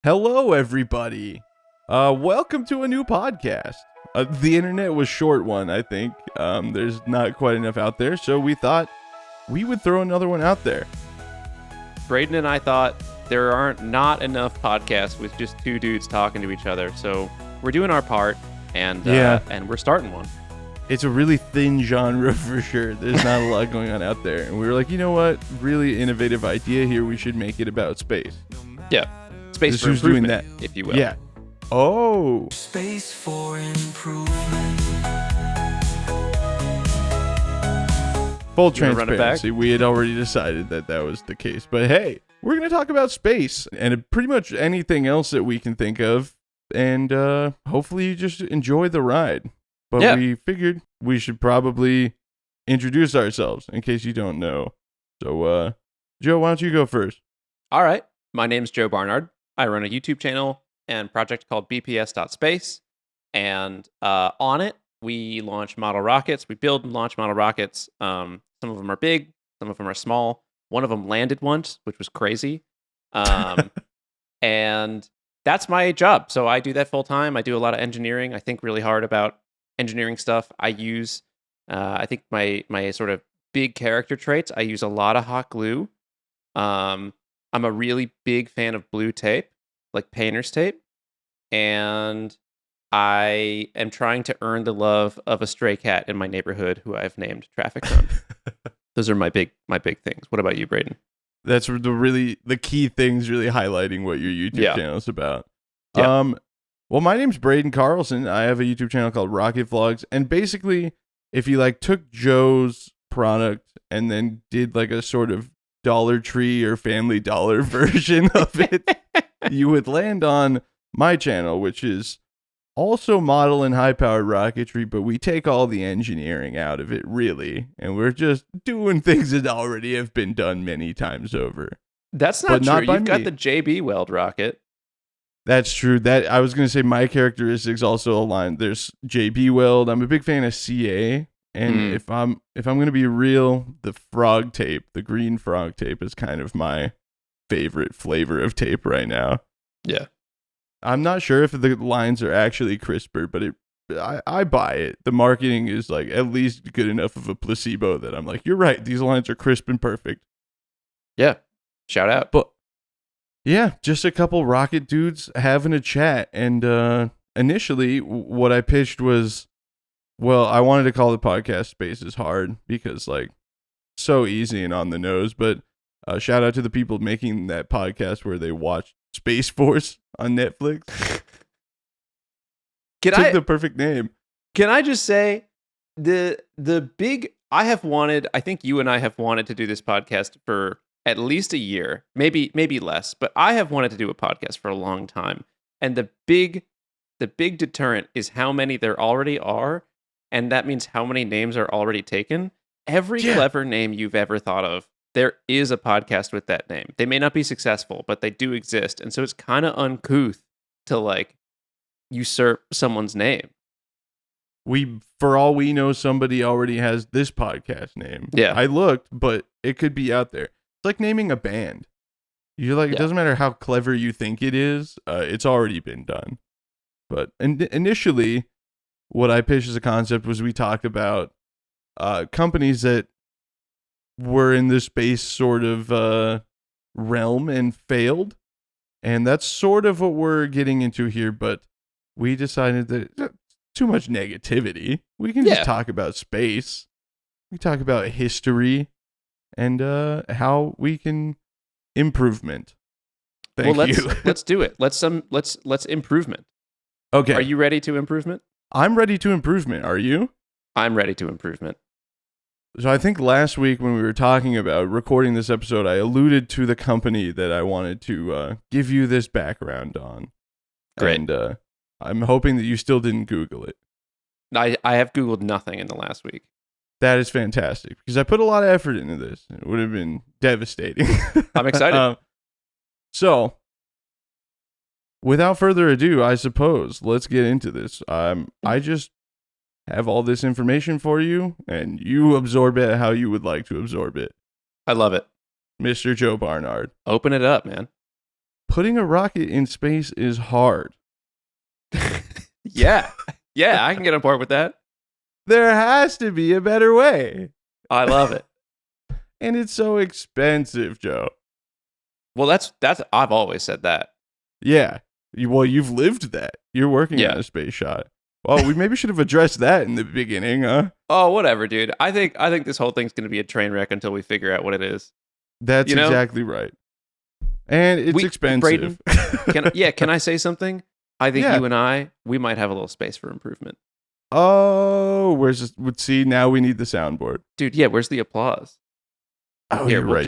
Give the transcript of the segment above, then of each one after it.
Hello, everybody. Welcome to a new podcast. The internet was short one, I think. There's not quite enough out there, so we thought we would throw another one out there. Braden and I thought there aren't not enough podcasts with just two dudes talking to each other, so we're doing our part, and we're starting one. It's a really thin genre for sure. There's not a lot going on out there, and we were like, you know what? Really innovative idea here. We should make it about space. Yeah. Space for improvement, doing that, if you will. Yeah. Oh. Space for improvement. Full transparency, we had already decided that was the case. But hey, we're going to talk about space and pretty much anything else that we can think of. And hopefully you just enjoy the ride. But we figured we should probably introduce ourselves in case you don't know. So, Joe, why don't you go first? All right. My name's Joe Barnard. I run a YouTube channel and project called BPS.Space. And on it, we launch model rockets. We build and launch model rockets. Some of them are big. Some of them are small. One of them landed once, which was crazy. And that's my job. So I do that full time. I do a lot of engineering. I think really hard about engineering stuff. I use, I think my sort of big character traits, I use a lot of hot glue. I'm a really big fan of blue tape, like painter's tape, and I am trying to earn the love of a stray cat in my neighborhood who I've named Traffic Cone. Those are my big things. What about you, Braden? That's the key things really highlighting what your YouTube channel is about. Yeah. Well, my name's Braden Carlson. I have a YouTube channel called Rocket Vlogs, and basically, if you took Joe's product and then did a sort of Dollar Tree or Family Dollar version of it, you would land on my channel, which is also model and high-powered rocketry, but we take all the engineering out of it, really, and we're just doing things that already have been done many times over. That's not true. You've got the JB Weld rocket. That's true. That I was going to say my characteristics also align. There's JB Weld. I'm a big fan of CA. And if I'm going to be real, the frog tape, the green frog tape is kind of my favorite flavor of tape right now. Yeah. I'm not sure if the lines are actually crisper, but I buy it. The marketing is at least good enough of a placebo that I'm like, you're right. These lines are crisp and perfect. Yeah. Shout out. But yeah, just a couple rocket dudes having a chat. And initially what I pitched was, well, I wanted to call the podcast Space is Hard because so easy and on the nose. But shout out to the people making that podcast where they watched Space Force on Netflix. Took the perfect name. Can I just say I think you and I have wanted to do this podcast for at least a year, maybe less, but I have wanted to do a podcast for a long time. And the big deterrent is how many there already are. And that means how many names are already taken. Every clever name you've ever thought of, there is a podcast with that name. They may not be successful, but they do exist. And so it's kind of uncouth to usurp someone's name. For all we know, somebody already has this podcast name. Yeah. I looked, but it could be out there. It's like naming a band. You're it doesn't matter how clever you think it is. It's already been done. But initially, what I pitched as a concept was we talked about companies that were in the space sort of realm and failed. And that's sort of what we're getting into here. But we decided that too much negativity. We can just talk about space. We talk about history and how we can improvement. Thank you. Let's do it. Let's improvement. Okay. Are you ready to improvement? I'm ready to improvement. Are you? I'm ready to improvement. So I think last week when we were talking about recording this episode, I alluded to the company that I wanted to give you this background on. Great. And I'm hoping that you still didn't Google it. I have Googled nothing in the last week. That is fantastic because I put a lot of effort into this. It would have been devastating. I'm excited. So, without further ado, I suppose, let's get into this. I just have all this information for you, and you absorb it how you would like to absorb it. I love it. Mr. Joe Barnard. Open it up, man. putting a rocket in space is hard. Yeah. Yeah, I can get on board with that. There has to be a better way. I love it. And it's so expensive, Joe. Well, that's I've always said that. Yeah. You've lived that. You're working on a space shot. Well, we maybe should have addressed that in the beginning, huh? Oh, whatever, dude. I think this whole thing's going to be a train wreck until we figure out what it is. That's exactly right. And it's expensive. Braden, can I say something? I think you and we might have a little space for improvement. Oh, see, now we need the soundboard. Dude, yeah, where's the applause? Oh, you're right.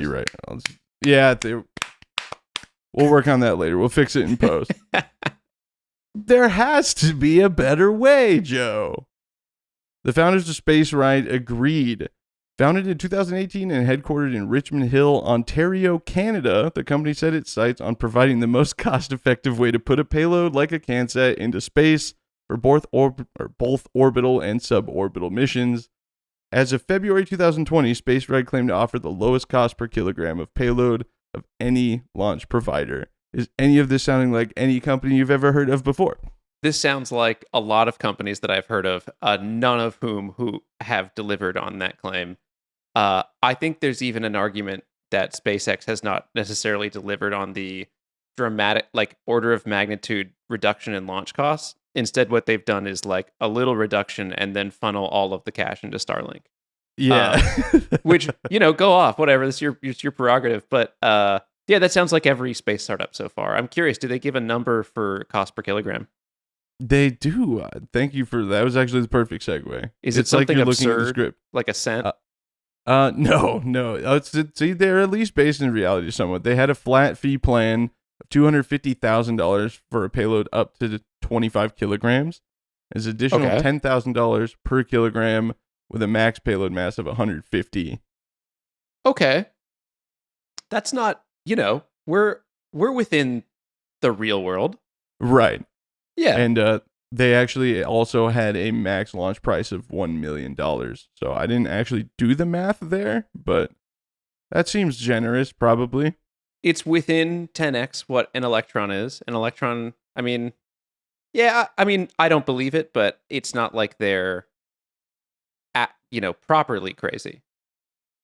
We'll work on that later. We'll fix it in post. There has to be a better way, Joe. The founders of Spaceryde agreed. Founded in 2018 and headquartered in Richmond Hill, Ontario, Canada, the company set its sights on providing the most cost-effective way to put a payload like a CanSat into space for both orbital and suborbital missions. As of February 2020, Spaceryde claimed to offer the lowest cost per kilogram of payload of any launch provider. Is any of this sounding like any company you've ever heard of before? This sounds like a lot of companies that I've heard of, none of who have delivered on that claim. I think there's even an argument that SpaceX has not necessarily delivered on the dramatic, like, order of magnitude reduction in launch costs. Instead, what they've done is like a little reduction and then funnel all of the cash into Starlink. Yeah. Which, go off, whatever. It's your prerogative. But yeah, that sounds like every space startup so far. I'm curious, do they give a number for cost per kilogram? They do. Thank you for that. That was actually the perfect segue. Is it something like you're absurd, looking at the script. Like a cent? No. See, they're at least based in reality somewhat. They had a flat fee plan of $250,000 for a payload up to 25 kilograms. There's additional $10,000 per kilogram with a max payload mass of 150. Okay. That's not, we're within the real world. Right. Yeah. And they actually also had a max launch price of $1 million. So I didn't actually do the math there, but that seems generous, probably. It's within 10x what an Electron is. An Electron, I don't believe it, but it's not like they're, properly crazy.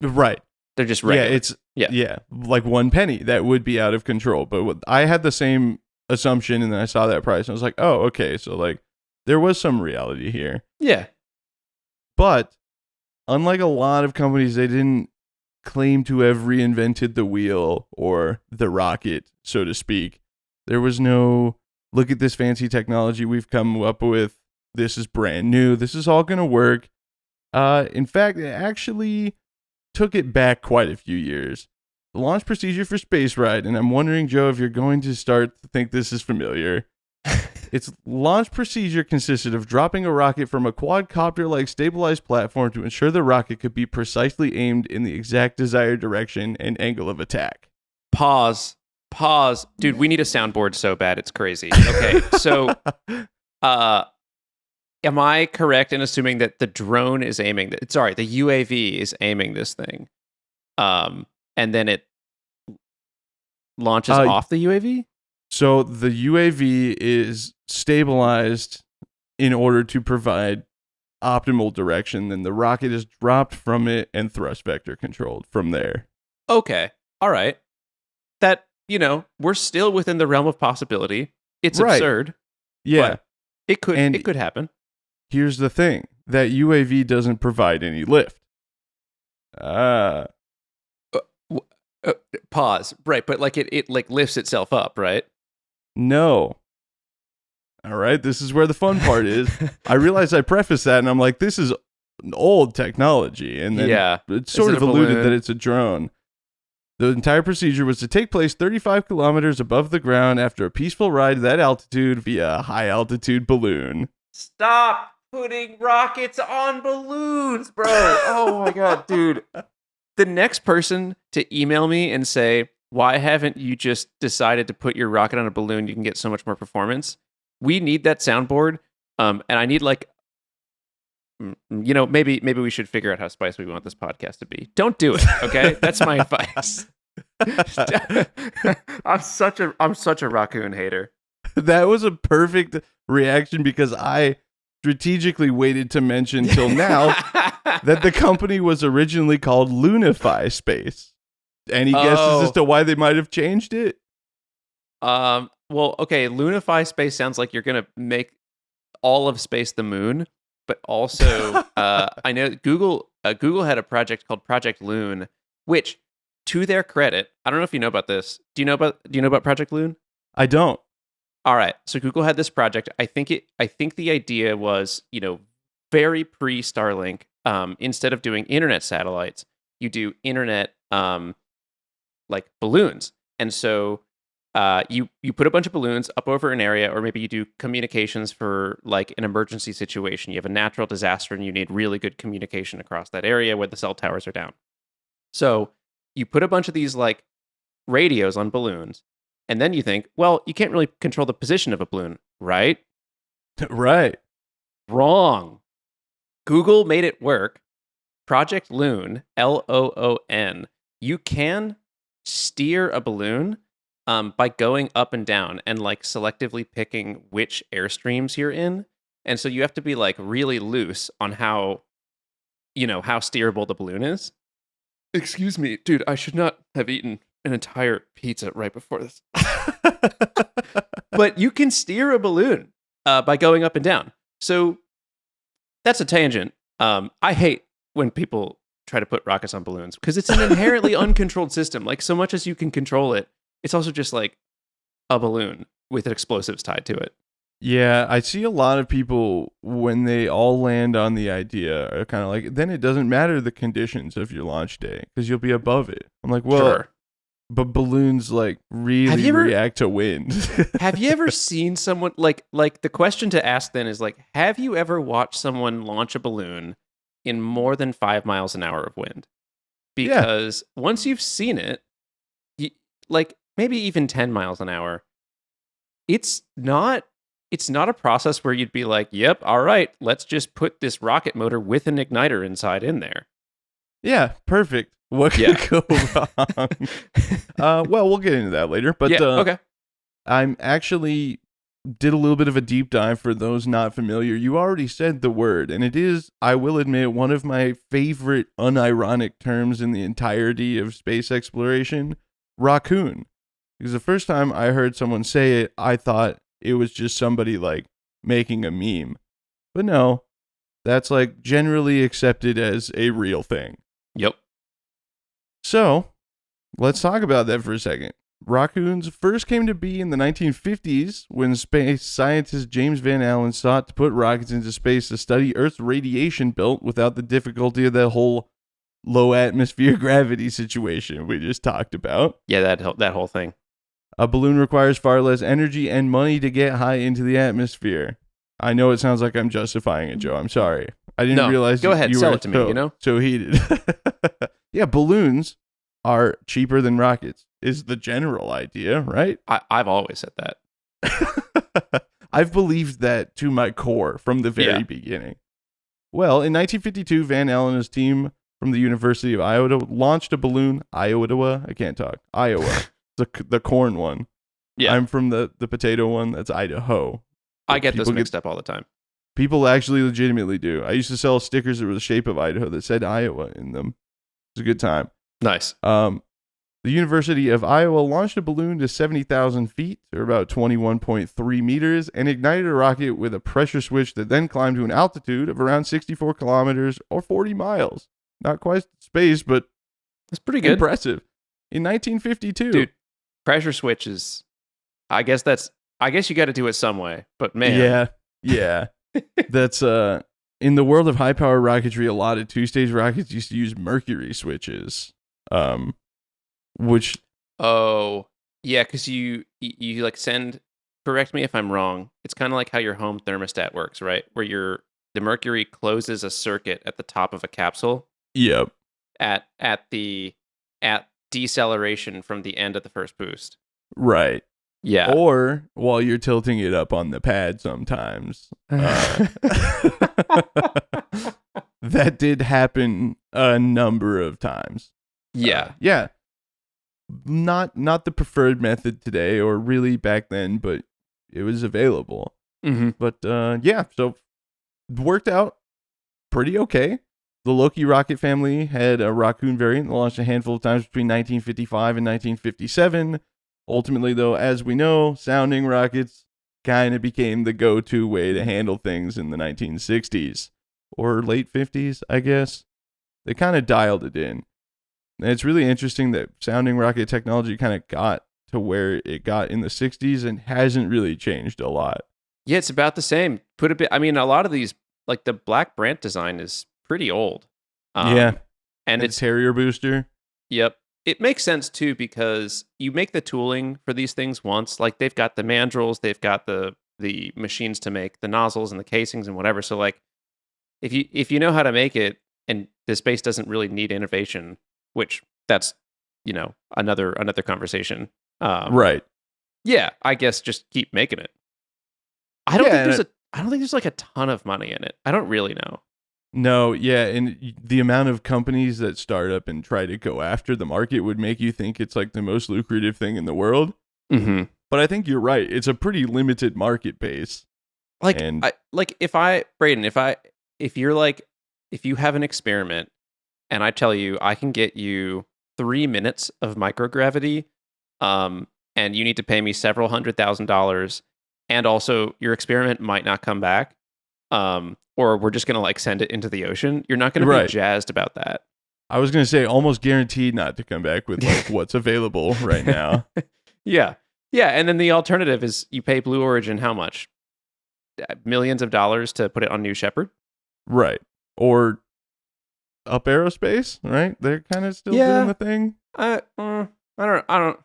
Right. They're just regular. Yeah, like 1 penny. That would be out of control. But I had the same assumption, and then I saw that price, and I was like, oh, okay. So, like, there was some reality here. Yeah. But unlike a lot of companies, they didn't claim to have reinvented the wheel or the rocket, so to speak. There was no, look at this fancy technology we've come up with. This is brand new. This is all going to work. In fact, it actually took it back quite a few years. The launch procedure for Spaceryde, and I'm wondering, Joe, if you're going to start to think this is familiar. Its launch procedure consisted of dropping a rocket from a quadcopter-like stabilized platform to ensure the rocket could be precisely aimed in the exact desired direction and angle of attack. Pause. Dude, we need a soundboard so bad, it's crazy. Okay, so am I correct in assuming that the drone is aiming, the UAV is aiming this thing, and then it launches off the UAV? So the UAV is stabilized in order to provide optimal direction, then the rocket is dropped from it and thrust vector controlled from there. Okay. All right. That, we're still within the realm of possibility. It's absurd. Yeah. It could happen. Here's the thing. That UAV doesn't provide any lift. Pause. Right, but like it like lifts itself up, right? No. All right, this is where the fun part is. I realized I prefaced that, and I'm like, this is an old technology. And then it sort of alluded that it's a drone. The entire procedure was to take place 35 kilometers above the ground after a peaceful ride to that altitude via a high-altitude balloon. Stop putting rockets on balloons, bro. Oh, my God, dude. The next person to email me and say, why haven't you just decided to put your rocket on a balloon? You can get so much more performance. We need that soundboard. And I need maybe we should figure out how spicy we want this podcast to be. Don't do it. Okay. That's my advice. I'm such a Raccoon hater. That was a perfect reaction because I strategically waited to mention till now that the company was originally called Lunify.Space. Any guesses as to why they might have changed it? Well, okay, Lunify.Space sounds like you're gonna make all of space the moon, but also I know Google had a project called Project Loon, which, to their credit, I don't know if you know about this. Do you know about Project Loon? I don't. All right, so Google had this project. I think the idea was, very pre Starlink. Instead of doing internet satellites, you do internet like balloons, and so you put a bunch of balloons up over an area, or maybe you do communications for like an emergency situation. You have a natural disaster and you need really good communication across that area where the cell towers are down. So you put a bunch of these like radios on balloons, and then you think, well, you can't really control the position of a balloon, right? Right. Wrong. Google made it work. Project Loon, Loon. You can steer a balloon by going up and down and like selectively picking which airstreams you're in. And so you have to be like really loose on how steerable the balloon is. Excuse me, dude, I should not have eaten an entire pizza right before this. But you can steer a balloon by going up and down. So that's a tangent. I hate when people try to put rockets on balloons because it's an inherently uncontrolled system. Like, so much as you can control it, it's also just like a balloon with explosives tied to it. Yeah, I see a lot of people when they all land on the idea are kind of like, then it doesn't matter the conditions of your launch day because you'll be above it. I'm like, well, Sure. But balloons like really react to wind. Have you ever seen someone like the question to ask then is like, have you ever watched someone launch a balloon in more than 5 miles an hour of wind? Because once you've seen it, like maybe even 10 miles an hour, it's not a process where you'd be like, yep, all right, let's just put this rocket motor with an igniter inside in there. Yeah, perfect. What could go wrong? Well, we'll get into that later. But okay. I'm actually did a little bit of a deep dive for those not familiar. You already said the word, and it is, I will admit, one of my favorite unironic terms in the entirety of space exploration, Raccoon. Because the first time I heard someone say it, I thought it was just somebody like making a meme. But no, that's like generally accepted as a real thing. Yep. So, let's talk about that for a second. Raccoons first came to be in the 1950s when space scientist James Van Allen sought to put rockets into space to study Earth's radiation belt without the difficulty of that whole low atmosphere gravity situation we just talked about. Yeah, that whole thing. A balloon requires far less energy and money to get high into the atmosphere. I know it sounds like I'm justifying it, Joe. I'm sorry. I didn't realize go ahead, you sell were it to me, so heated. Yeah, balloons are cheaper than rockets is the general idea, right? I've always said that. I've believed that to my core from the very beginning. Well, in 1952, Van Allen and his team from the University of Iowa launched a balloon. Iowa? I can't talk. Iowa. the corn one. Yeah. I'm from the potato one. That's Idaho. I get those mixed up all the time. People actually legitimately do. I used to sell stickers that were the shape of Idaho that said Iowa in them. It was a good time. Nice. The University of Iowa launched a balloon to 70,000 feet, or about 21.3 meters, and ignited a rocket with a pressure switch that then climbed to an altitude of around 64 kilometers or 40 miles. Not quite space, but that's pretty good. Impressive. In 1952. Dude, pressure switch is, I guess you got to do it some way, but man. Yeah. That's, in the world of high power rocketry, a lot of two-stage rockets used to use mercury switches. Which because you like send, correct me if I'm wrong, it's kind of like how your home thermostat works, right? Where the mercury closes a circuit at the top of a capsule. Yep. At deceleration from the end of the first boost. Right. Yeah. Or while you're tilting it up on the pad sometimes. That did happen a number of times. Yeah. Yeah. not the preferred method today or really back then, but it was available. Mm-hmm. But yeah, so worked out pretty okay. The Loki rocket family had a Raccoon variant that launched a handful of times between 1955 and 1957. Ultimately, though, as we know, sounding rockets kind of became the go-to way to handle things in the 1960s or late 50s, I guess. They kind of dialed it in. And it's really interesting that sounding rocket technology kind of got to where it got in the 60s and hasn't really changed a lot. Yeah, it's about the same. Put a bit. I mean, a lot of these, like the Black Brant design, is pretty old. Yeah, and it's Harrier booster. Yep, it makes sense too because you make the tooling for these things once. Like they've got the mandrels, they've got the machines to make the nozzles and the casings and whatever. So like, if you know how to make it, and the space doesn't really need innovation, which that's another conversation. Right. Yeah, I guess just keep making it. I don't think there's like a ton of money in it. I don't really know. No, yeah, and the amount of companies that start up and try to go after the market would make you think it's like the most lucrative thing in the world. Mm-hmm. But I think you're right. It's a pretty limited market base. Like, Braden, if you have an experiment and I tell you I can get you 3 minutes of microgravity, and you need to pay me several $100,000, and also your experiment might not come back, or we're just gonna like send it into the ocean, you're not gonna be jazzed about that. I was gonna say almost guaranteed not to come back with like what's available right now. Yeah, and then the alternative is you pay Blue Origin how much? Millions of dollars to put it on New Shepard, right? Or Up Aerospace, right? They're kind of still doing the thing. I don't.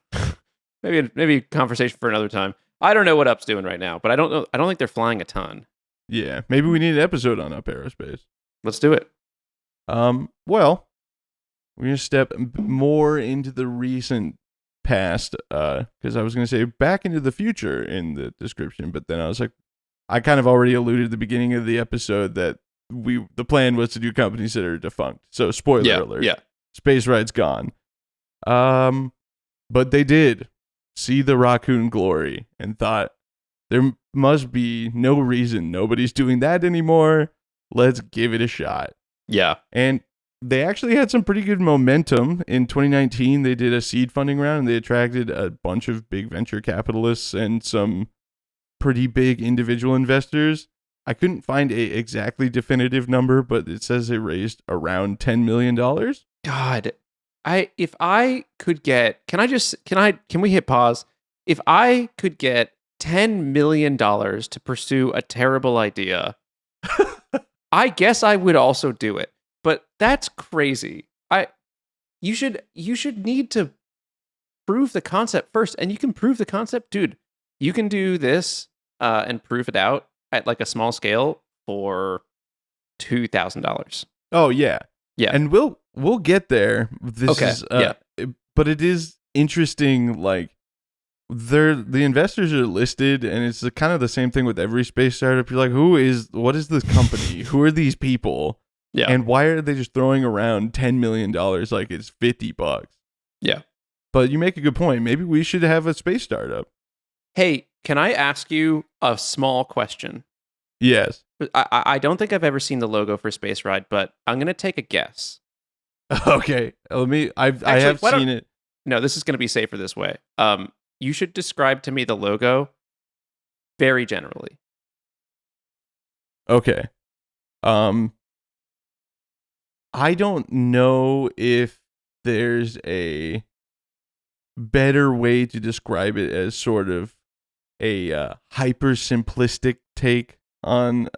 Maybe conversation for another time. I don't know what Up's doing right now, but I don't know. I don't think they're flying a ton. Yeah, maybe we need an episode on Up Aerospace. Let's do it. Well, we're gonna step more into the recent past, because I was gonna say back into the future in the description, but then I was like, I kind of already alluded at the beginning of the episode that the plan was to do companies that are defunct. So spoiler alert. Yeah. Spaceride's gone. But they did see the Raccoon glory and thought there must be no reason nobody's doing that anymore. Let's give it a shot. Yeah. And they actually had some pretty good momentum. In 2019, they did a seed funding round and they attracted a bunch of big venture capitalists and some pretty big individual investors. I couldn't find a exactly definitive number, but it says they raised around $10 million. God, if I could get, can we hit pause? If I could get $10 million to pursue a terrible idea, I guess I would also do it. But that's crazy. You should need to prove the concept first, and you can prove the concept, dude. You can do this and prove it out at like a small scale for $2,000. Oh yeah, and we'll get there. But it is interesting. Like the investors are listed, and it's kind of the same thing with every space startup. You're like, what is this company? Who are these people? Yeah, and why are they just throwing around $10 million like it's $50? Yeah, but you make a good point. Maybe we should have a space startup. Hey, can I ask you a small question? Yes. I don't think I've ever seen the logo for Spaceryde, but I'm going to take a guess. Okay. I have seen it. No, this is going to be safer this way. You should describe to me the logo very generally. Okay. I don't know if there's a better way to describe it as sort of a hyper simplistic take on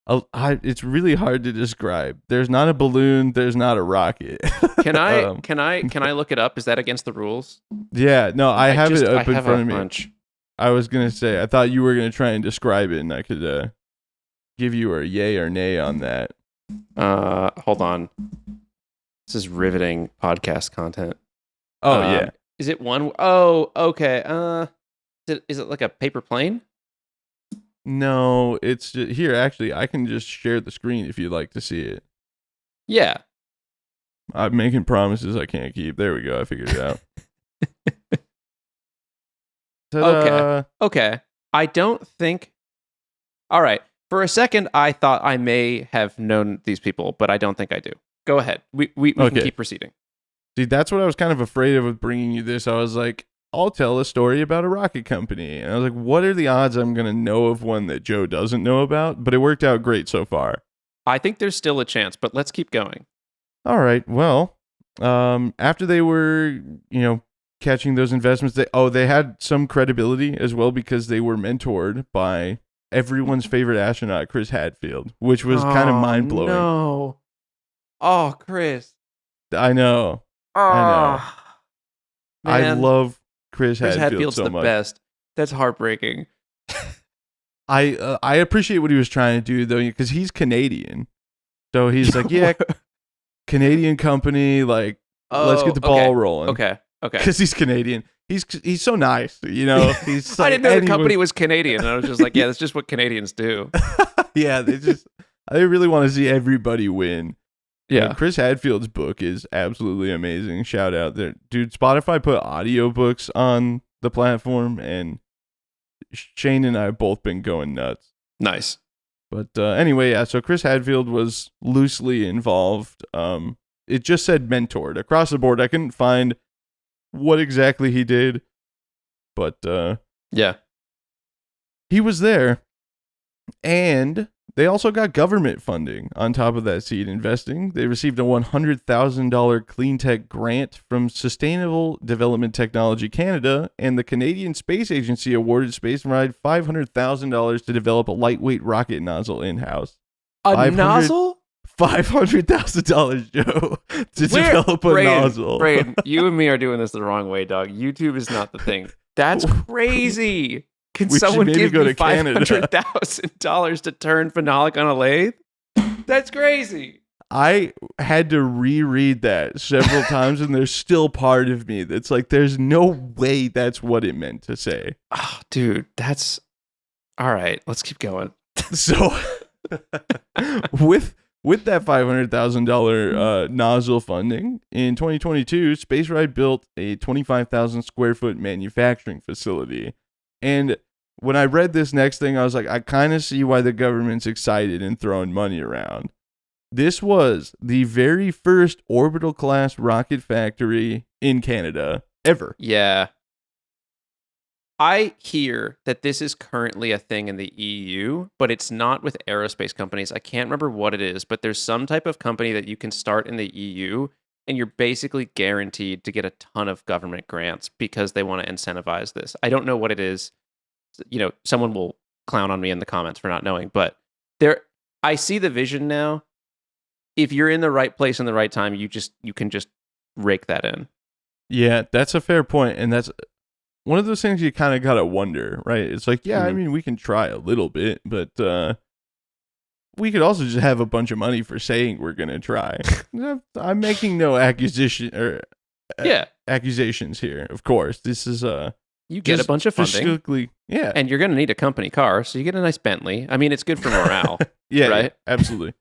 it's really hard to describe. There's not a balloon, there's not a rocket. Can I look it up? Is that against the rules? Yeah, no, I have it up in front of me. Bunch. I was gonna say, I thought you were gonna try and describe it, and I could give you a yay or nay on that. Hold on. This is riveting podcast content. Oh yeah. Is it one? Oh, okay. Is it like a paper plane? No, it's just, here. Actually, I can just share the screen if you'd like to see it. Yeah. I'm making promises I can't keep. There we go. I figured it out. Okay. I don't think. All right. For a second, I thought I may have known these people, but I don't think I do. Go ahead. We can keep proceeding. See, that's what I was kind of afraid of with bringing you this. I was like, I'll tell a story about a rocket company. And I was like, what are the odds I'm going to know of one that Joe doesn't know about? But it worked out great so far. I think there's still a chance, but let's keep going. All right. Well, after they were, catching those investments, they had some credibility as well because they were mentored by everyone's favorite astronaut, Chris Hadfield, which was kind of mind-blowing. No. Oh, Chris. I know. Man. I love Chris Hadfield so much. The best. That's heartbreaking. I appreciate what he was trying to do though, because he's Canadian. So he's like, yeah, Canadian company, like, let's get the ball rolling. Okay. Because he's Canadian. He's so nice, He's I didn't know the company was Canadian. And I was just like, yeah, that's just what Canadians do. Yeah, they really want to see everybody win. Yeah. Chris Hadfield's book is absolutely amazing. Shout out there. Dude, Spotify put audiobooks on the platform, and Shane and I have both been going nuts. Nice. But anyway, yeah, so Chris Hadfield was loosely involved. It just said mentored across the board. I couldn't find what exactly he did, but yeah, he was there. And they also got government funding on top of that seed investing. They received a $100,000 clean tech grant from Sustainable Development Technology Canada, and the Canadian Space Agency awarded Spaceryde $500,000 to develop a lightweight rocket nozzle in-house. A nozzle? $500,000, Joe, to develop a nozzle. Braden, you and me are doing this the wrong way, dog. YouTube is not the thing. That's crazy. Can someone give me $500,000 to turn phenolic on a lathe? That's crazy. I had to reread that several times, and there's still part of me that's like, there's no way that's what it meant to say. Oh, dude, that's... All right, let's keep going. So, with that $500,000 nozzle funding, in 2022, Spaceryde built a 25,000 square foot manufacturing facility. And when I read this next thing, I was like, I kind of see why the government's excited and throwing money around. This was the very first orbital class rocket factory in Canada ever. Yeah. I hear that this is currently a thing in the EU, but it's not with aerospace companies. I can't remember what it is, but there's some type of company that you can start in the EU, and you're basically guaranteed to get a ton of government grants because they want to incentivize this. I don't know what it is. Someone will clown on me in the comments for not knowing, but I see the vision now. If you're in the right place in the right time, you can just rake that in. Yeah, that's a fair point, and that's one of those things you kind of got to wonder, right? It's like, yeah, I mean, we can try a little bit, but we could also just have a bunch of money for saying we're going to try. I'm making no accusations here, of course. This is you get a bunch of funding. Yeah. And you're going to need a company car, so you get a nice Bentley. I mean, it's good for morale. Yeah, right? Yeah, absolutely.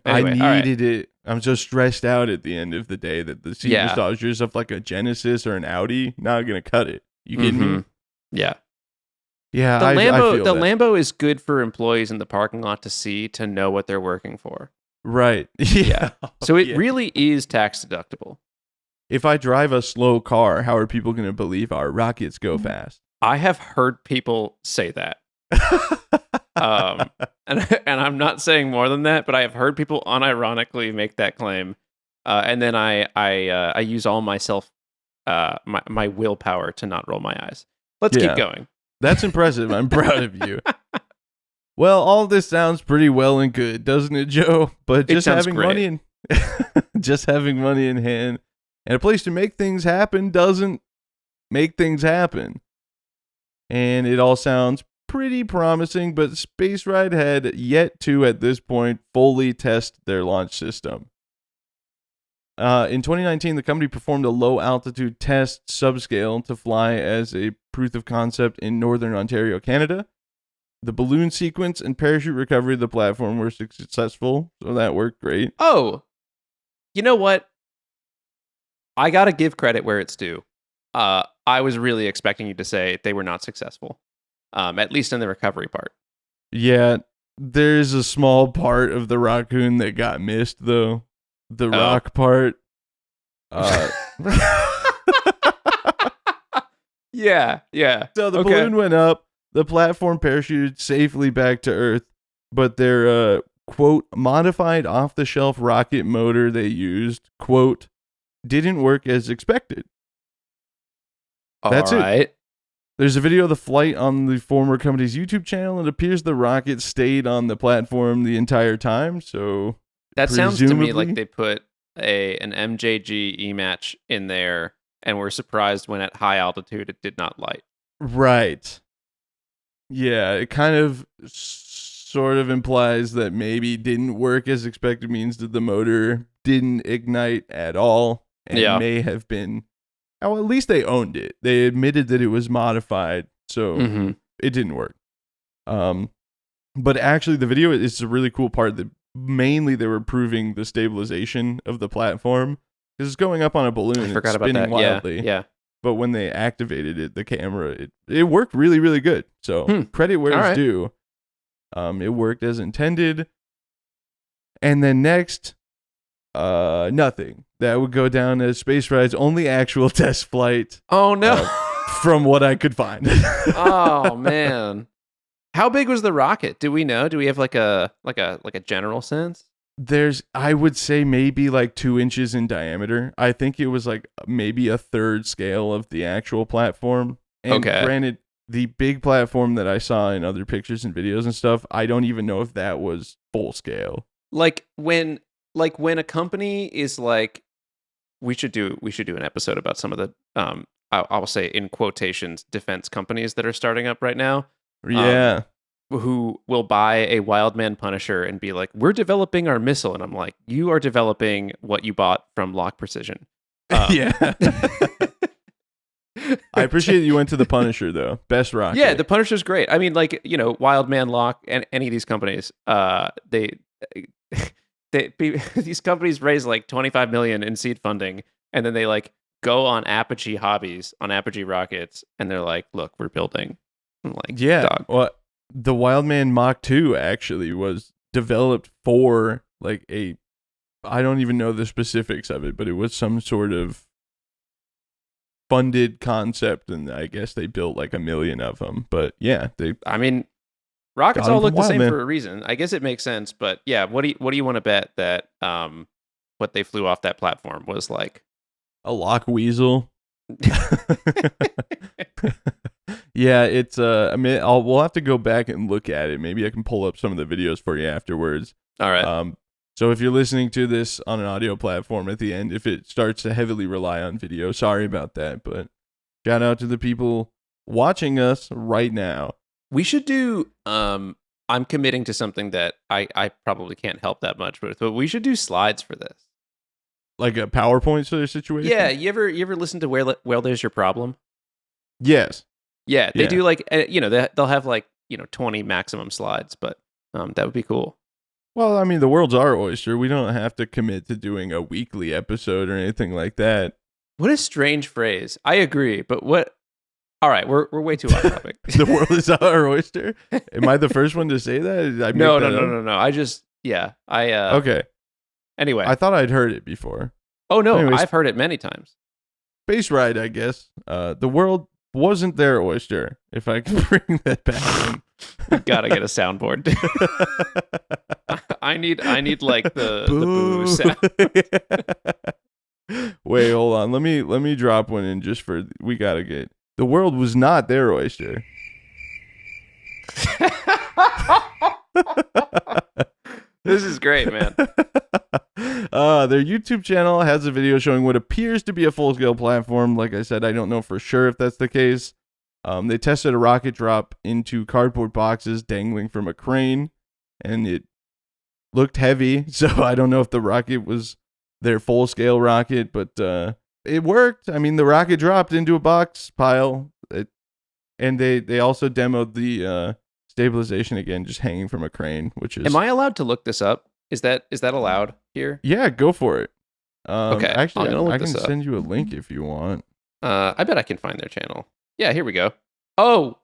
Anyway, I needed it. I'm so stressed out at the end of the day that the seat massagers of like a Genesis or an Audi not going to cut it. You kidding me? Yeah. Yeah, the Lambo, I feel the that. Lambo is good for employees in the parking lot to know what they're working for. Right. Yeah. So it really is tax deductible. If I drive a slow car, how are people going to believe our rockets go fast? I have heard people say that. And I'm not saying more than that, but I have heard people unironically make that claim. And then I use all my willpower to not roll my eyes. Let's keep going. That's impressive. I'm proud of you. Well, all this sounds pretty well and good, doesn't it, Joe? But just having money in hand and a place to make things happen doesn't make things happen. And it all sounds pretty promising, but Spaceryde had yet to, at this point, fully test their launch system. In 2019, the company performed a low-altitude test subscale to fly as a proof of concept in northern Ontario, Canada. The balloon sequence and parachute recovery of the platform were successful, so that worked great. Oh, You know what? I gotta give credit where it's due. I was really expecting you to say they were not successful, at least in the recovery part. Yeah, there's a small part of the Raccoon that got missed, though. The rock part. Yeah. So the balloon went up, the platform parachuted safely back to Earth, but their, quote, modified off-the-shelf rocket motor they used, quote, didn't work as expected. That's it. There's a video of the flight on the former company's YouTube channel. It appears the rocket stayed on the platform the entire time, so that sounds to me like they put an MJG E-match in there and were surprised when at high altitude it did not light. Right. Yeah, it kind of sort of implies that maybe didn't work as expected means that the motor didn't ignite at all and may have been... Oh, at least they owned it. They admitted that it was modified, so it didn't work. But actually, the video is a really cool part that mainly they were proving the stabilization of the platform. Because it's going up on a balloon and it's spinning wildly. Yeah. But when they activated it, the camera, it worked really, really good. So credit where it's due. It worked as intended. And then next, nothing. That would go down as Spaceryde's only actual test flight. Oh no! From what I could find. Oh man, how big was the rocket? Do we know? Do we have like a general sense? There's, I would say, maybe like 2 inches in diameter. I think it was like maybe a third scale of the actual platform. And granted, the big platform that I saw in other pictures and videos and stuff, I don't even know if that was full scale. Like when a company is like, we should do an episode about some of the I'll say in quotations defense companies that are starting up right now. Yeah. Who will buy a Wildman Punisher and be like, we're developing our missile, and I'm like, you are developing what you bought from Lock Precision. Yeah. I appreciate that you went to the Punisher though. Best rocket. Yeah, the Punisher's great. I mean, like, you know, Wildman, Lock, and any of these companies, these companies raise like 25 million in seed funding, and then they like go on Apogee Hobbies on Apogee rockets, and they're like, "Look, we're building." I'm like, yeah. Dog. Well, the Wildman Mach 2 actually was developed for like I don't even know the specifics of it, but it was some sort of funded concept, and I guess they built like 1 million of them. But yeah, I mean, rockets all look the same for a reason. I guess it makes sense, but yeah, what do you want to bet that what they flew off that platform was like a lock weasel? Yeah, it's I mean, we'll have to go back and look at it. Maybe I can pull up some of the videos for you afterwards. All right. So if you're listening to this on an audio platform at the end, if it starts to heavily rely on video, sorry about that, but shout out to the people watching us right now. We should do, I'm committing to something that I probably can't help that much with, but we should do slides for this. Like a PowerPoint sort of situation? Yeah, you ever listen to Well, There's Your Problem? Yes. Yeah, they do like, you know, they'll have like, you know, 20 maximum slides, but that would be cool. Well, I mean, the world's our oyster. We don't have to commit to doing a weekly episode or anything like that. What a strange phrase. I agree, but what... All right, we're way too off topic. The world is our oyster? Am I the first one to say that? No. I just, okay. Anyway. I thought I'd heard it before. Oh, no, anyways, I've heard it many times. Spaceryde, I guess. The world wasn't their oyster, if I can bring that back in. Gotta get a soundboard. I need like the boo sound. Wait, hold on. Let me drop one in just for, we gotta get... The world was not their oyster. This is great, man. Their YouTube channel has a video showing what appears to be a full-scale platform. Like I said, I don't know for sure if that's the case. They tested a rocket drop into cardboard boxes dangling from a crane, and it looked heavy, so I don't know if the rocket was their full-scale rocket, but it worked. I mean, the rocket dropped into a box pile, and they also demoed the stabilization again, just hanging from a crane, which is... Am I allowed to look this up? Is that allowed here? Yeah, go for it. Okay, Actually, I'm gonna look I can this up. send you a link if you want. I bet I can find their channel. Yeah, here we go. Oh,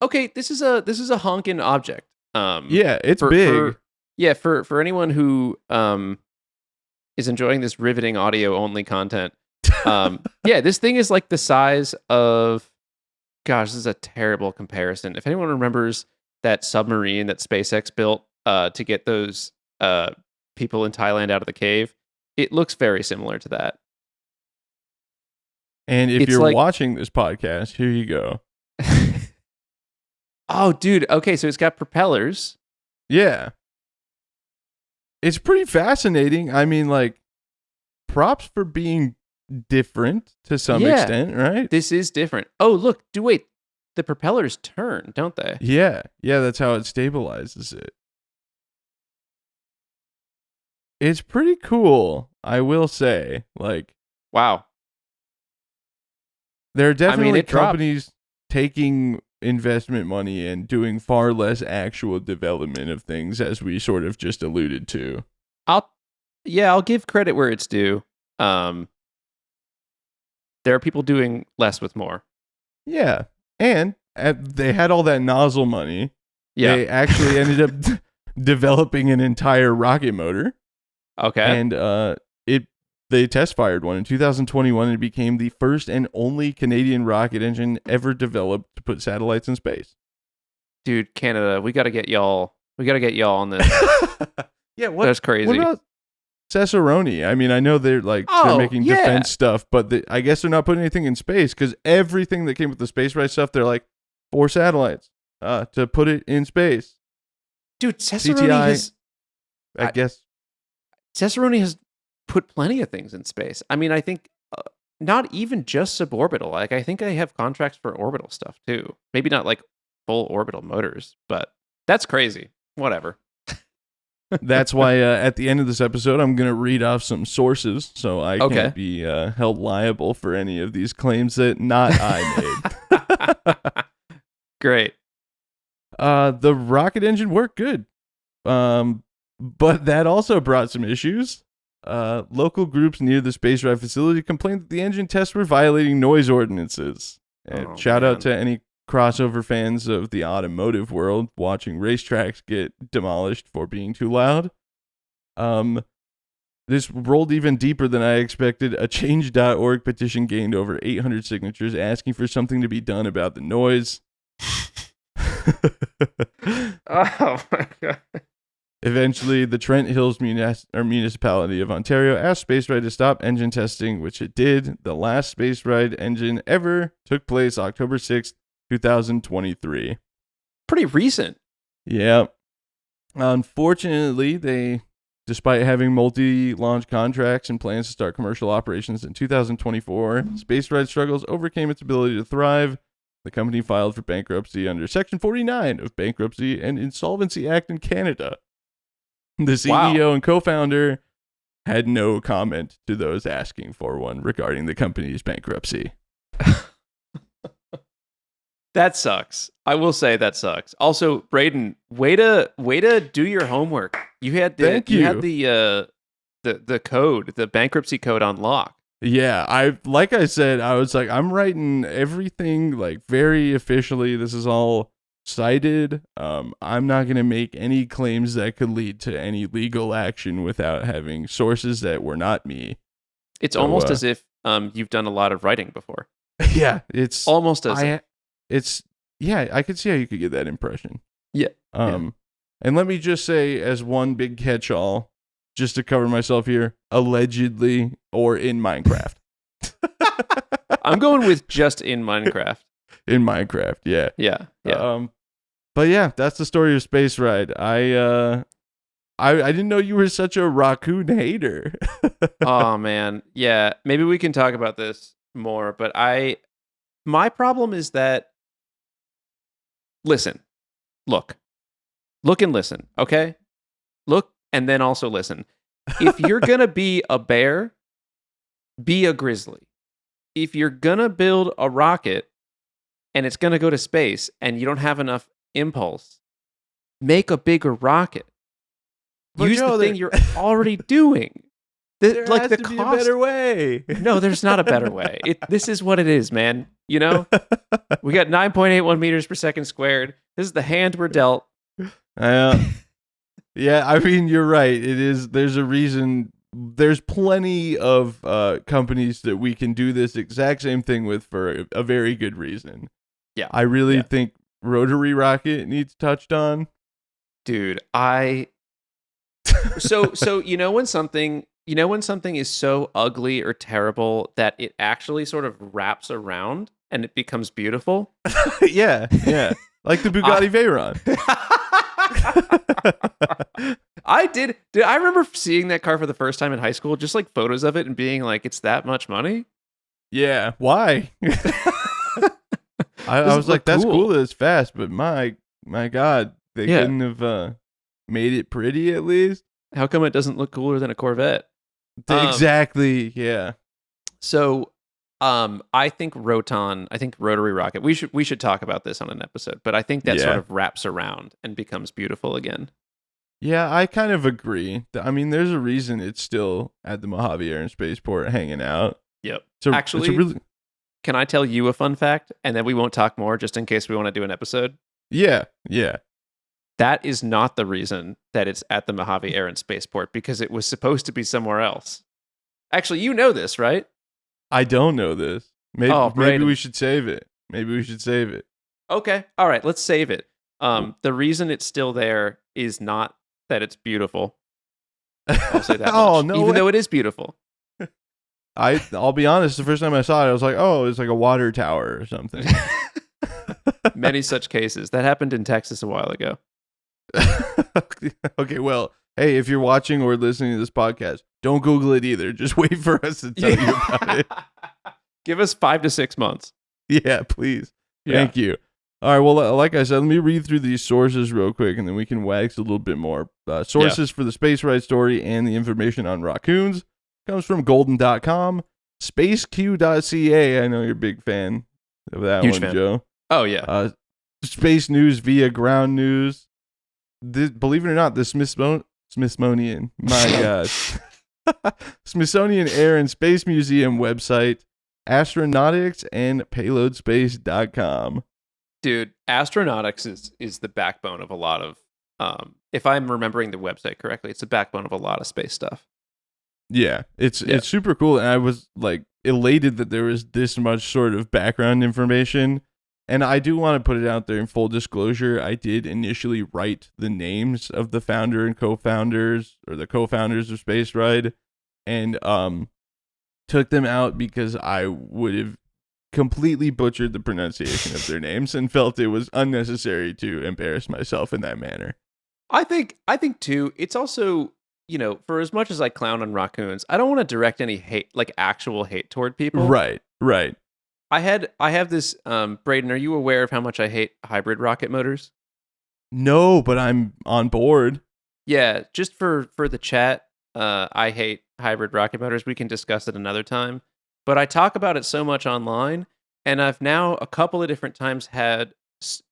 okay. This is a honkin' object. Yeah, it's for, big. For anyone who is enjoying this riveting audio only content. Yeah, this thing is like the size of. Gosh, this is a terrible comparison. If anyone remembers that submarine that SpaceX built to get those people in Thailand out of the cave, it looks very similar to that. And if It's you're like- watching this podcast, here you go. Oh, dude. Okay, so it's got propellers. Yeah. It's pretty fascinating. I mean, like, props for being different to some Yeah. extent, right? This is different. Oh, look. Wait. The propellers turn, don't they? Yeah. Yeah, that's how it stabilizes it. It's pretty cool, I will say. Like, Wow. there are definitely it dropped. companies taking investment money and doing far less actual development of things, as we sort of just alluded to. I'll give credit where it's due. There are people doing less with more. Yeah. And they had all that nozzle money. Yeah. They actually ended up developing an entire rocket motor. Okay. And they test fired one in 2021 and it became the first and only Canadian rocket engine ever developed to put satellites in space. Dude, Canada, we got to get y'all on this. Yeah, what? That's crazy. What about Cesaroni? I mean, I know they're making defense stuff, but I guess they're not putting anything in space because everything that came with the Spaceryde stuff, they're like 4 satellites to put it in space. Dude, Cesaroni CTI, has... I guess. Cesaroni has put plenty of things in space. I mean, I think not even just suborbital. Like, I think they have contracts for orbital stuff too. Maybe not like full orbital motors, but that's crazy. Whatever. That's why at the end of this episode, I'm going to read off some sources so I can't be held liable for any of these claims that not I made. Great. The rocket engine worked good. But that also brought some issues. Local groups near the Spaceryde facility complained that the engine tests were violating noise ordinances. And shout out to any crossover fans of the automotive world watching racetracks get demolished for being too loud. This rolled even deeper than I expected. A change.org petition gained over 800 signatures asking for something to be done about the noise. Oh my god. Eventually, the Trent Hills Municipality of Ontario asked Spaceryde to stop engine testing, which it did. The last Spaceryde engine ever took place October 6th, 2023. Pretty recent. Yeah. Unfortunately, despite having multi-launch contracts and plans to start commercial operations in 2024, Spaceryde struggles overcame its ability to thrive. The company filed for bankruptcy under Section 49 of Bankruptcy and Insolvency Act in Canada. The CEO and co-founder had no comment to those asking for one regarding the company's bankruptcy. That sucks. I will say that sucks. Also, Braden, way to do your homework. You had the code, the bankruptcy code on lock. Yeah, I said, I was like, I'm writing everything like very officially. This is all cited. I'm not going to make any claims that could lead to any legal action without having sources that were not me. It's almost as if you've done a lot of writing before. Yeah, it's almost as I could see how you could get that impression. Yeah. And let me just say, as one big catch-all, just to cover myself here, allegedly or in Minecraft. I'm going with just in Minecraft. In Minecraft, yeah. Yeah. But yeah, that's the story of Spaceryde. I didn't know you were such a Raccoon hater. Oh man, yeah. Maybe we can talk about this more. But my problem is that. Listen, look and listen. Okay, look and then also listen. If you're gonna be a bear, be a grizzly. If you're gonna build a rocket and it's gonna go to space and you don't have enough impulse, make a bigger rocket. But Use the thing you're already doing. There has to be a better way. No, there's not a better way. This is what it is, man. You know, we got 9.81 meters per second squared. This is the hand we're dealt. Yeah, I mean, you're right. It is. There's a reason. There's plenty of companies that we can do this exact same thing with for a very good reason. Yeah. I really think rotary rocket needs touched on. Dude, so when something is so ugly or terrible that it actually sort of wraps around and it becomes beautiful? yeah. Like the Bugatti Veyron. I remember seeing that car for the first time in high school, just like photos of it and being like, it's that much money? Yeah, why? I was like, that's cool that it's fast, but my God, they couldn't have made it pretty at least. How come it doesn't look cooler than a Corvette? Exactly, yeah. So, I think rotary rocket. We should talk about this on an episode, but I think that sort of wraps around and becomes beautiful again. Yeah, I kind of agree. I mean, there's a reason it's still at the Mojave Air and Spaceport hanging out. Yep. Actually, can I tell you a fun fact, and then we won't talk more, just in case we want to do an episode? Yeah. That is not the reason that it's at the Mojave Air and Spaceport, because it was supposed to be somewhere else. Actually, you know this, right? I don't know this. Maybe we should save it. Okay. All right, let's save it. The reason it's still there is not that it's beautiful. I'll say that much. No even though it is beautiful. I'll be honest, the first time I saw it, I was like, oh, it's like a water tower or something. Many such cases. That happened in Texas a while ago. Okay, well, hey, if you're watching or listening to this podcast, don't Google it either. Just wait for us to tell you about it. Give us 5 to 6 months. Yeah, please. Thank you. All right, well, like I said, let me read through these sources real quick, and then we can wax a little bit more. Sources for the Spaceryde story and the information on Raccoons comes from golden.com, spaceq.ca. I know you're a big fan of that Huge one, fan. Joe. Oh, yeah. Space news via ground news. Believe it or not, the Smithsonian, my God. Smithsonian Air and Space Museum website, astronautics, and payloadspace.com. Dude, astronautics is the backbone of a lot of, if I'm remembering the website correctly, it's the backbone of a lot of space stuff. Yeah, it's super cool. And I was like elated that there was this much sort of background information. And I do want to put it out there in full disclosure. I did initially write the names of the founder and co-founders, or the co-founders of Spaceryde, and took them out because I would have completely butchered the pronunciation of their names and felt it was unnecessary to embarrass myself in that manner. I think too, it's also, for as much as I clown on Raccoons, I don't want to direct any hate, like actual hate toward people. Right. I have this, Braden, are you aware of how much I hate hybrid rocket motors? No, but I'm on board. Yeah, just for the chat, I hate hybrid rocket motors. We can discuss it another time. But I talk about it so much online, and I've now a couple of different times had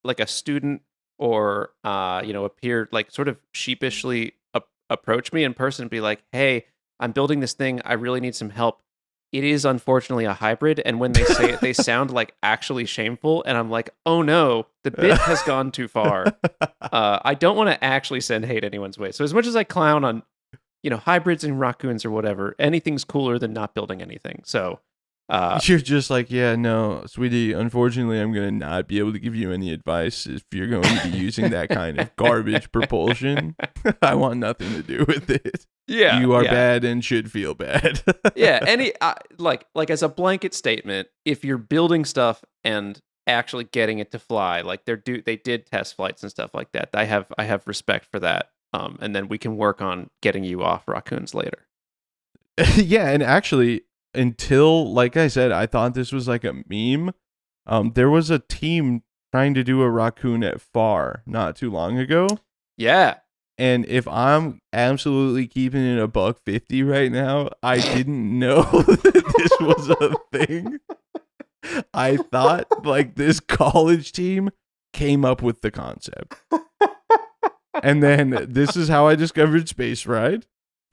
like a student or a peer like sort of sheepishly approach me in person and be like, "Hey, I'm building this thing. I really need some help. It is unfortunately a hybrid," and when they say it, they sound like actually shameful, and I'm like, "Oh no, the bit has gone too far." I don't want to actually send hate anyone's way. So as much as I clown on hybrids and Raccoons or whatever, anything's cooler than not building anything. So you're just like, yeah, no, sweetie, unfortunately, I'm going to not be able to give you any advice if you're going to be using that kind of garbage propulsion. I want nothing to do with it. Yeah. You are bad and should feel bad. Yeah. Like as a blanket statement, if you're building stuff and actually getting it to fly, like they did test flights and stuff like that. I have respect for that. And then we can work on getting you off Raccoons later. Yeah, and actually, until, like I said, I thought this was like a meme. There was a team trying to do a Raccoon at FAR not too long ago. Yeah. And if I'm absolutely keeping it $150 right now, I didn't know that this was a thing. I thought like this college team came up with the concept. And then this is how I discovered Spaceryde.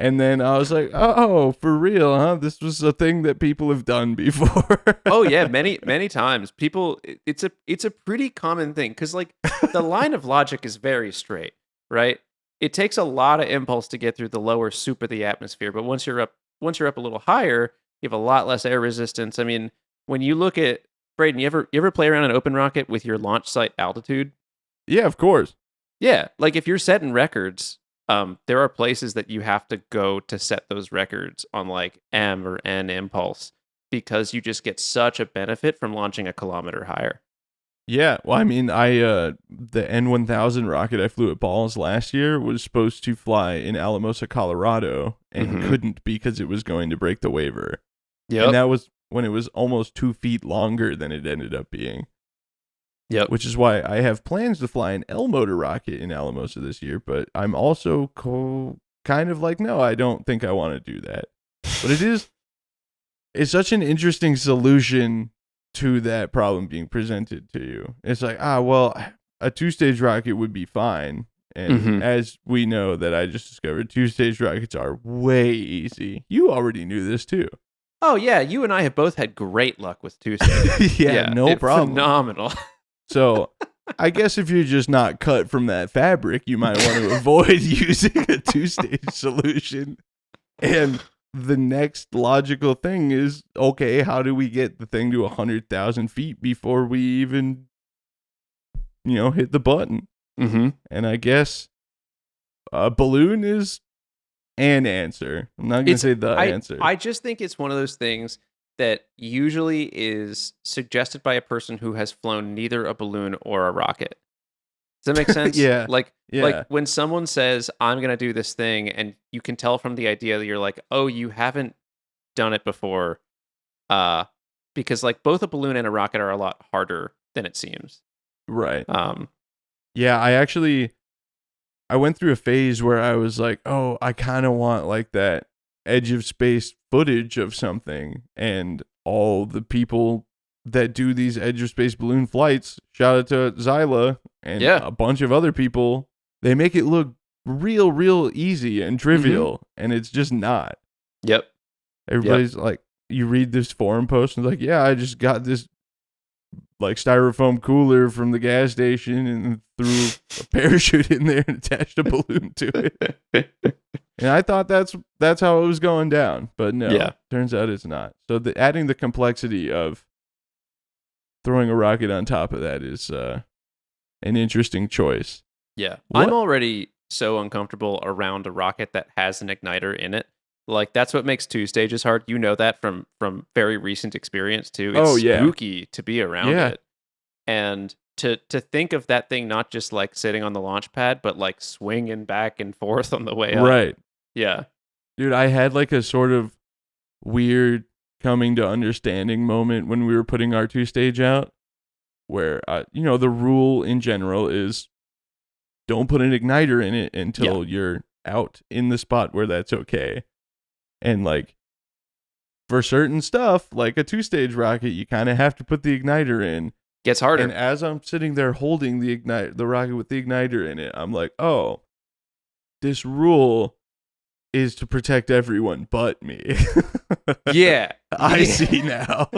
And then I was like, oh, for real, huh? This was a thing that people have done before. Oh yeah, many times. It's a pretty common thing because like the line of logic is very straight, right? It takes a lot of impulse to get through the lower soup of the atmosphere, but once you're up a little higher, you have a lot less air resistance. I mean, when you look at Braden, you ever play around an open rocket with your launch site altitude? Yeah, of course. Yeah, like if you're setting records, there are places that you have to go to set those records on like M or N impulse because you just get such a benefit from launching a kilometer higher. Yeah, well, I mean, the N1000 rocket I flew at Balls last year was supposed to fly in Alamosa, Colorado, and couldn't because it was going to break the waiver. Yeah, And that was when it was almost 2 feet longer than it ended up being. Yep. Which is why I have plans to fly an L motor rocket in Alamosa this year, but I'm also kind of like, no, I don't think I want to do that. But it's such an interesting solution to that problem being presented to you. It's like, well, a 2-stage rocket would be fine. And as we know that I just discovered, 2-stage rockets are way easy. You already knew this too. Oh yeah, you and I have both had great luck with 2-stage. No problem. Phenomenal. So I guess if you're just not cut from that fabric, you might want to avoid using a 2-stage solution. And the next logical thing is, okay, how do we get the thing to 100,000 feet before we even, hit the button? And I guess a balloon is an answer. I'm not going to say the answer. I just think it's one of those things that usually is suggested by a person who has flown neither a balloon or a rocket. Does that make sense? Yeah. Like when someone says, I'm going to do this thing, and you can tell from the idea that you're like, oh, you haven't done it before. Because like both a balloon and a rocket are a lot harder than it seems. Right. Yeah, I went through a phase where I was like, oh, I kind of want like that edge of space footage of something, and all the people that do these edge of space balloon flights, shout out to Zyla and a bunch of other people, they make it look real easy and trivial, and it's just not. Yep. Everybody's like, you read this forum post and it's like, yeah, I just got this like styrofoam cooler from the gas station and threw a parachute in there and attached a balloon to it. And I thought that's how it was going down, but no, turns out it's not. So adding the complexity of throwing a rocket on top of that is an interesting choice. Yeah. I'm already so uncomfortable around a rocket that has an igniter in it. Like, that's what makes 2 stages hard. You know that from very recent experience, too. It's spooky to be around it. And to think of that thing not just, like, sitting on the launch pad, but, like, swinging back and forth on the way up. Right. Yeah. Dude, I had, like, a sort of weird coming to understanding moment when we were putting our 2-stage out, where, the rule in general is don't put an igniter in it until you're out in the spot where that's okay. And like for certain stuff, like a 2-stage rocket, you kind of have to put the igniter in. Gets harder. And as I'm sitting there holding the rocket with the igniter in it, I'm like, oh, this rule is to protect everyone but me. Yeah. I see now.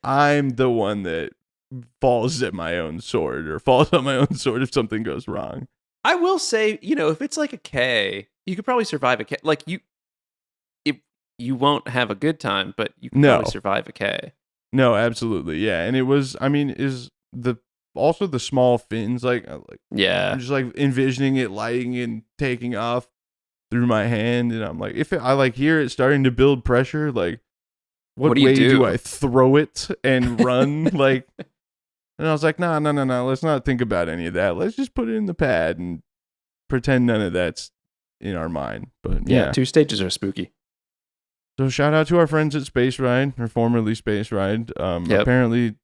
I'm the one that falls at my own sword, or falls on my own sword if something goes wrong. I will say, if it's like a K, you could probably survive a K. Like you won't have a good time, but you can probably survive a K. No, absolutely. Yeah. And it was, is also the small fins, I'm just like envisioning it lighting and taking off through my hand. And I'm like, if I like hear it starting to build pressure, like what do you way do? do I throw it and run? Like, and I was like, no. Let's not think about any of that. Let's just put it in the pad and pretend none of that's in our mind. But yeah. 2 stages are spooky. So shout out to our friends at Spaceryde, or formerly Spaceryde. Apparently,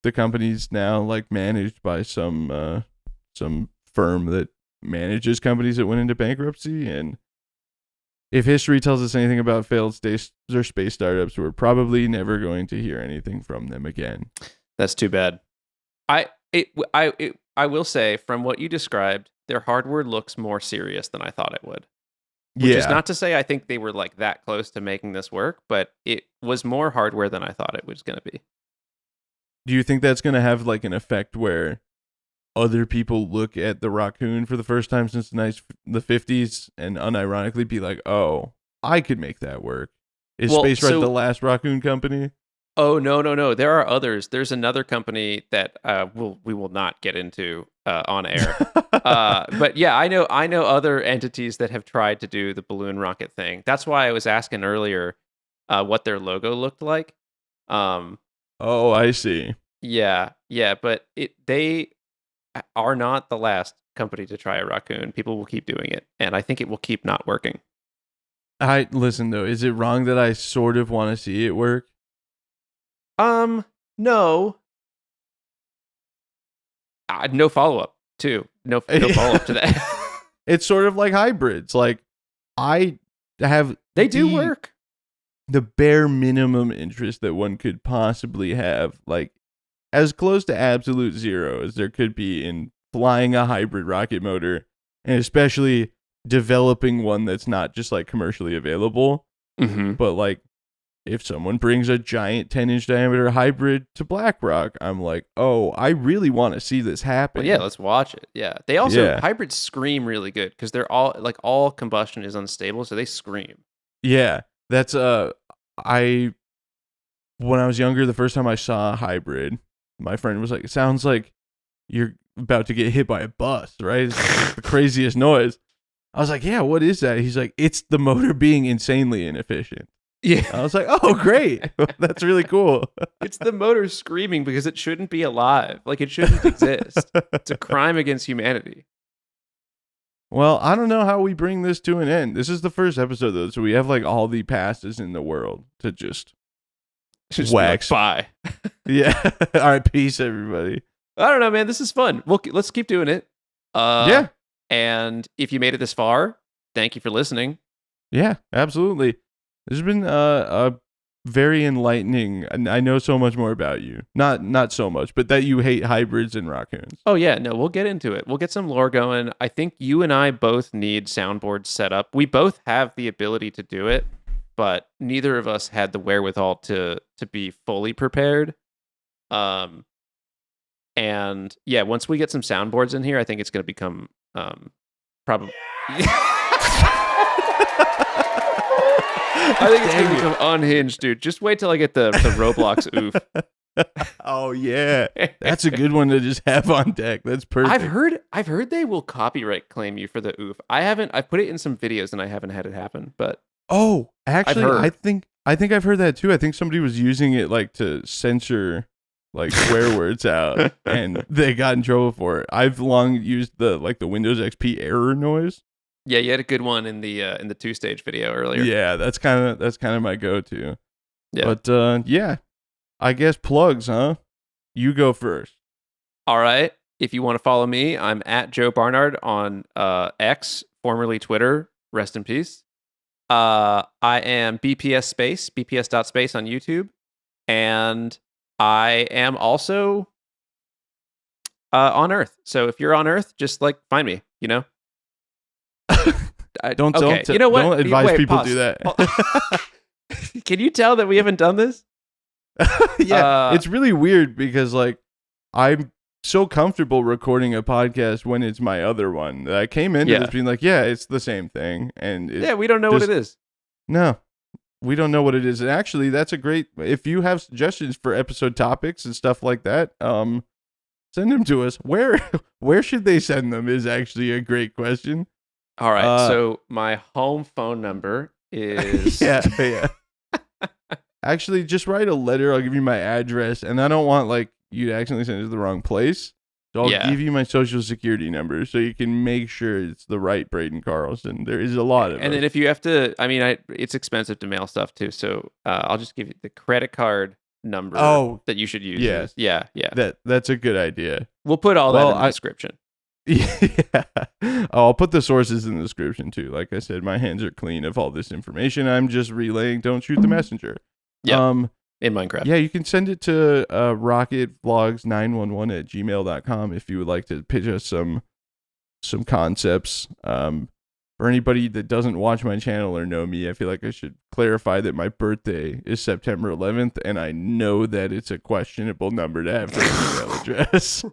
the company's now like managed by some firm that manages companies that went into bankruptcy. And if history tells us anything about failed space startups, we're probably never going to hear anything from them again. That's too bad. I will say, from what you described, their hardware looks more serious than I thought it would. Which is Yeah. not to say I think they were like that close to making this work, but it was more hardware than I thought it was going to be. Do you think that's going to have like an effect where other people look at the Raccoon for the first time since the 50s and unironically be like, oh, I could make that work? Is Spaceryde the last Raccoon company? Oh, no. There are others. There's another company that we will not get into on air. But yeah, I know other entities that have tried to do the balloon rocket thing. That's why I was asking earlier what their logo looked like. Oh, I see. Yeah, but they are not the last company to try a Raccoon. People will keep doing it, and I think it will keep not working. Listen though, is it wrong that I sort of want to see it work? No. No follow up too. No follow up to that. It's sort of like hybrids. Like I have they do work. The bare minimum interest that one could possibly have, like as close to absolute zero as there could be in flying a hybrid rocket motor, and especially developing one that's not just like commercially available, but like if someone brings a giant 10-inch diameter hybrid to BlackRock, I'm like, oh, I really want to see this happen. Well, yeah, let's watch it. Yeah, they also hybrids scream really good because they're all combustion is unstable, so they scream. Yeah, that's when I was younger, the first time I saw a hybrid, my friend was like, it sounds like you're about to get hit by a bus, right? It's like the craziest noise. I was like, yeah, what is that? He's like, it's the motor being insanely inefficient. Yeah. I was like, oh, great. That's really cool. It's the motor screaming because it shouldn't be alive. Like, it shouldn't exist. It's a crime against humanity. Well, I don't know how we bring this to an end. This is the first episode, though, so we have like all the passes in the world to just wax. Bye. Yeah. All right. Peace, everybody. I don't know, man. This is fun. Let's keep doing it. Yeah. And if you made it this far, thank you for listening. Yeah, absolutely. This has been a very enlightening, and I know so much more about you. Not so much, but that you hate hybrids and Raccoons. Oh yeah, no, we'll get into it. We'll get some lore going. I think you and I both need soundboards set up. We both have the ability to do it, but neither of us had the wherewithal to be fully prepared. And yeah, once we get some soundboards in here, I think it's going to become probably. I think it's going to become unhinged, dude. Just wait till I get the Roblox oof. Oh yeah, that's a good one to just have on deck. That's perfect. I've heard they will copyright claim you for the oof. I've put it in some videos and I haven't had it happen, but actually, I think I've heard that too. I think somebody was using it like to censor like swear words out, and they got in trouble for it. I've long used the Windows XP error noise. Yeah, you had a good one in the 2-stage video earlier. Yeah, that's kind of my go-to. Yeah. But yeah, I guess plugs, huh? You go first. All right. If you want to follow me, I'm at Joe Barnard on X, formerly Twitter. Rest in peace. I am BPS.Space, BPS.Space on YouTube, and I am also on Earth. So if you're on Earth, just find me. You know. Don't you know what? Don't advise people pause. do that. Can you tell that we haven't done this? Yeah, it's really weird because I'm so comfortable recording a podcast when it's my other one that I came into this being like, yeah, it's the same thing, and we don't know what it is. No, we don't know what it is. And actually, that's a great. If you have suggestions for episode topics and stuff like that, send them to us. Where should they send them is actually a great question. All right, so my home phone number is yeah. Actually, just write a letter. I'll give you my address, and I don't want you to accidentally send it to the wrong place. So I'll give you my social security number so you can make sure it's the right Braden Carlson. There is a lot of and then if you have to, it's expensive to mail stuff too. So I'll just give you the credit card number that you should use. Yeah. That's a good idea. We'll put all that in the description. Yeah. I'll put the sources in the description too. Like I said, my hands are clean of all this information. I'm just relaying. Don't shoot the messenger. Yeah. In Minecraft. Yeah, you can send it to rocketvlogs911@gmail.com if you would like to pitch us some concepts. for anybody that doesn't watch my channel or know me, I feel like I should clarify that my birthday is September 11th, and I know that it's a questionable number to have for an email address.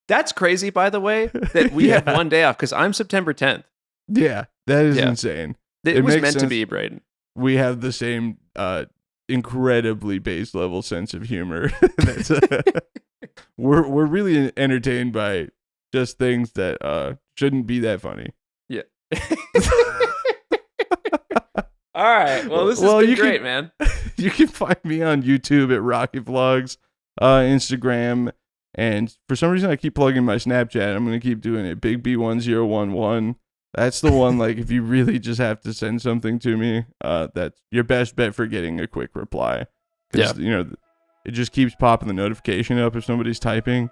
That's crazy, by the way, that we have one day off because I'm September 10th. Yeah, that is insane. It was meant to be, Braden. We have the same incredibly base level sense of humor. We're really entertained by just things that shouldn't be that funny. Yeah. All right. Well, this has been great, man. You can find me on YouTube at Rocket Vlogs, Instagram, and for some reason I keep plugging my Snapchat. I'm gonna keep doing it. Big B1011. That's the one. Like, if you really just have to send something to me, that's your best bet for getting a quick reply. Because it just keeps popping the notification up if somebody's typing.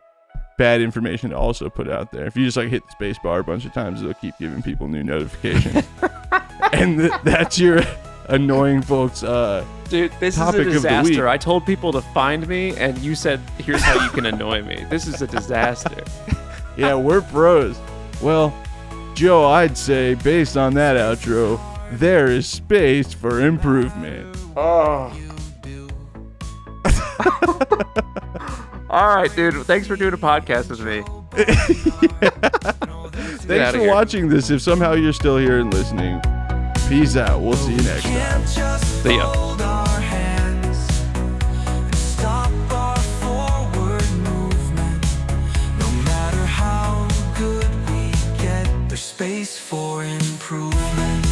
Bad information to also put out there. If you just like hit the space bar a bunch of times, it'll keep giving people new notifications. And that's your annoying folks. Dude, this is a disaster. I told people to find me, and you said, "Here's how you can annoy me." This is a disaster. Yeah, we're pros. Well, Joe, I'd say based on that outro, there is space for improvement. Oh. All right, dude. Thanks for doing a podcast with me. Thanks for watching this. If somehow you're still here and listening, peace out. We'll see you next time. See ya. Space for improvement.